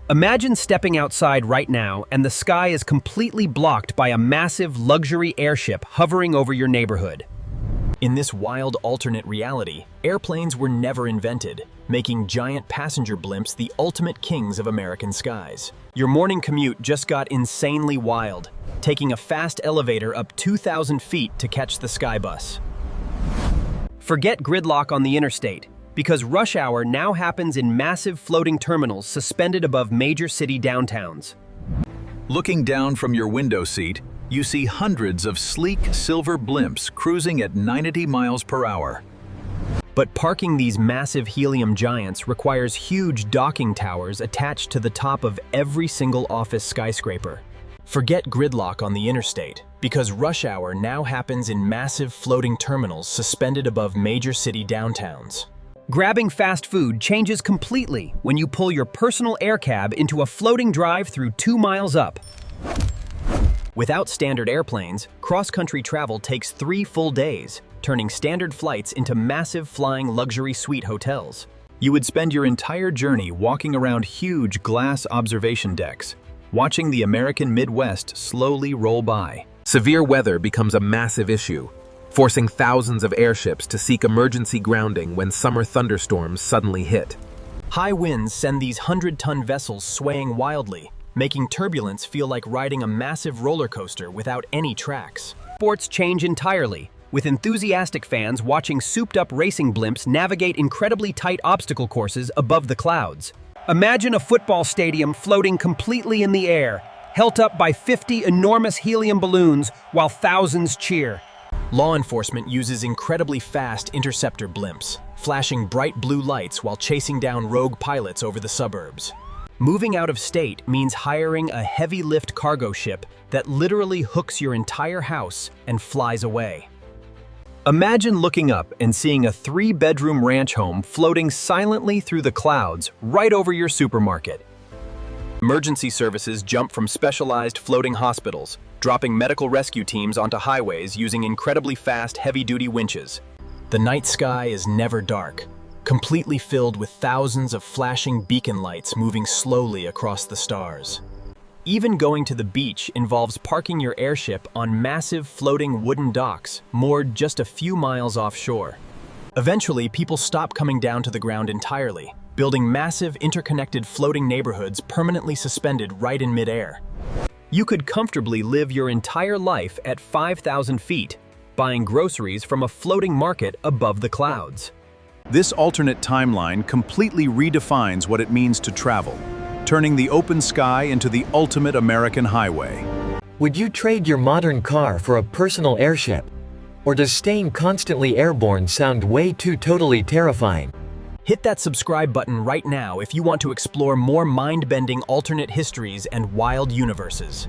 Imagine stepping outside right now and the sky is completely blocked by a massive luxury airship hovering over your neighborhood. In this wild alternate reality, airplanes were never invented, making giant passenger blimps the ultimate kings of American skies. Your morning commute just got insanely wild, taking a fast elevator up 2,000 feet to catch the skybus. Forget gridlock on the interstate, because rush hour now happens in massive floating terminals suspended above major city downtowns. Looking down from your window seat, you see hundreds of sleek silver blimps cruising at 90 miles per hour. But parking these massive helium giants requires huge docking towers attached to the top of every single office skyscraper. Forget gridlock on the interstate, because rush hour now happens in massive floating terminals suspended above major city downtowns. Grabbing fast food changes completely when you pull your personal air cab into a floating drive-through 2 miles up. Without standard airplanes, cross-country travel takes 3 full days, turning standard flights into massive flying luxury suite hotels. You would spend your entire journey walking around huge glass observation decks, watching the American Midwest slowly roll by. Severe weather becomes a massive issue, forcing thousands of airships to seek emergency grounding when summer thunderstorms suddenly hit. High winds send these 100-ton vessels swaying wildly, making turbulence feel like riding a massive roller coaster without any tracks. Sports change entirely, with enthusiastic fans watching souped-up racing blimps navigate incredibly tight obstacle courses above the clouds. Imagine a football stadium floating completely in the air, held up by 50 enormous helium balloons while thousands cheer. Law enforcement uses incredibly fast interceptor blimps, flashing bright blue lights while chasing down rogue pilots over the suburbs. Moving out of state means hiring a heavy-lift cargo ship that literally hooks your entire house and flies away. Imagine looking up and seeing a 3-bedroom ranch home floating silently through the clouds right over your supermarket. Emergency services jump from specialized floating hospitals, dropping medical rescue teams onto highways using incredibly fast, heavy-duty winches. The night sky is never dark, completely filled with thousands of flashing beacon lights moving slowly across the stars. Even going to the beach involves parking your airship on massive floating wooden docks moored just a few miles offshore. Eventually, people stop coming down to the ground entirely, building massive interconnected floating neighborhoods permanently suspended right in midair. You could comfortably live your entire life at 5,000 feet, buying groceries from a floating market above the clouds. This alternate timeline completely redefines what it means to travel, turning the open sky into the ultimate American highway. Would you trade your modern car for a personal airship? Or does staying constantly airborne sound way too totally terrifying? Hit that subscribe button right now if you want to explore more mind-bending alternate histories and wild universes.